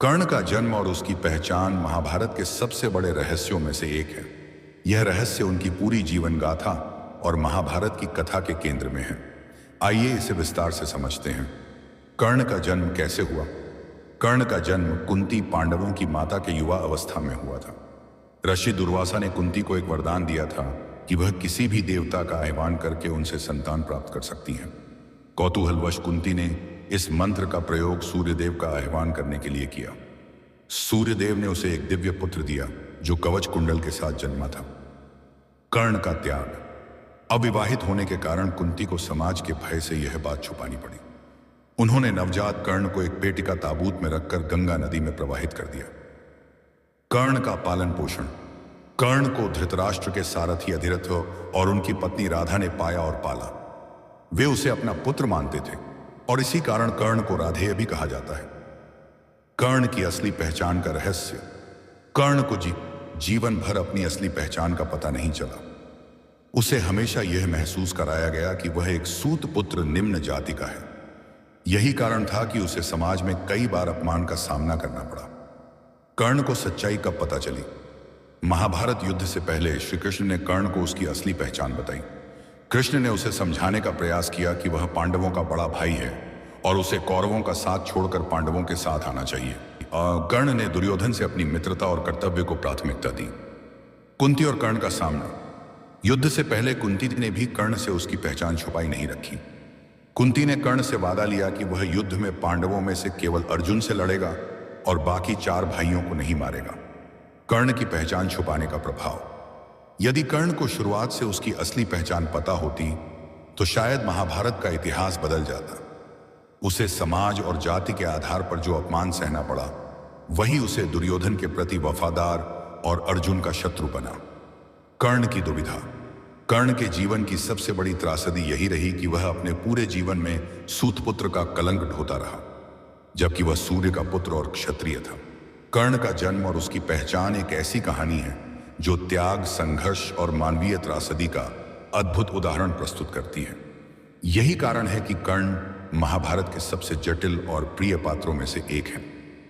कर्ण का जन्म और उसकी पहचान महाभारत के सबसे बड़े रहस्यों में से एक है। यह रहस्य उनकी पूरी जीवन गाथा और महाभारत की कथा के केंद्र में है। आइए इसे विस्तार से समझते हैं। कर्ण का जन्म कैसे हुआ? कर्ण का जन्म कुंती पांडवों की माता के युवा अवस्था में हुआ था। ऋषि दुर्वासा ने कुंती को एक वरदान दिया था कि वह किसी भी देवता का आह्वान करके उनसे संतान प्राप्त कर सकती हैं। कौतूहलवश कुंती ने इस मंत्र का प्रयोग सूर्यदेव का आह्वान करने के लिए किया। सूर्यदेव ने उसे एक दिव्य पुत्र दिया जो कवच कुंडल के साथ जन्मा था। कर्ण का त्याग। अविवाहित होने के कारण कुंती को समाज के भय से यह बात छुपानी पड़ी। उन्होंने नवजात कर्ण को एक पेटिका ताबूत में रखकर गंगा नदी में प्रवाहित कर दिया। कर्ण का पालन पोषण। कर्ण को धृतराष्ट्र के सारथी अधिरथ और उनकी पत्नी राधा ने पाया और पाला। वे उसे अपना पुत्र मानते थे और इसी कारण कर्ण को राधेय भी कहा जाता है। कर्ण की असली पहचान का रहस्य। कर्ण को जीवन भर अपनी असली पहचान का पता नहीं चला। उसे हमेशा यह महसूस कराया गया कि वह एक सूत पुत्र निम्न जाति का है। यही कारण था कि उसे समाज में कई बार अपमान का सामना करना पड़ा। कर्ण को सच्चाई कब पता चली? महाभारत युद्ध से पहले श्री कृष्ण ने कर्ण को उसकी असली पहचान बताई। कृष्ण ने उसे समझाने का प्रयास किया कि वह पांडवों का बड़ा भाई है और उसे कौरवों का साथ छोड़कर पांडवों के साथ आना चाहिए। कर्ण ने दुर्योधन से अपनी मित्रता और कर्तव्य को प्राथमिकता दी। कुंती और कर्ण का सामना। युद्ध से पहले कुंती ने भी कर्ण से उसकी पहचान छुपाई नहीं रखी। कुंती ने कर्ण से वादा लिया कि वह युद्ध में पांडवों में से केवल अर्जुन से लड़ेगा और बाकी 4 भाइयों को नहीं मारेगा। कर्ण की पहचान छुपाने का प्रभाव। यदि कर्ण को शुरुआत से उसकी असली पहचान पता होती तो शायद महाभारत का इतिहास बदल जाता। उसे समाज और जाति के आधार पर जो अपमान सहना पड़ा वही उसे दुर्योधन के प्रति वफादार और अर्जुन का शत्रु बना। कर्ण की दुविधा। कर्ण के जीवन की सबसे बड़ी त्रासदी यही रही कि वह अपने पूरे जीवन में सूतपुत्र का कलंक ढोता रहा, जबकि वह सूर्य का पुत्र और क्षत्रिय था। कर्ण का जन्म और उसकी पहचान एक ऐसी कहानी है जो त्याग, संघर्ष और मानवीय त्रासदी का अद्भुत उदाहरण प्रस्तुत करती है। यही कारण है कि कर्ण महाभारत के सबसे जटिल और प्रिय पात्रों में से एक है।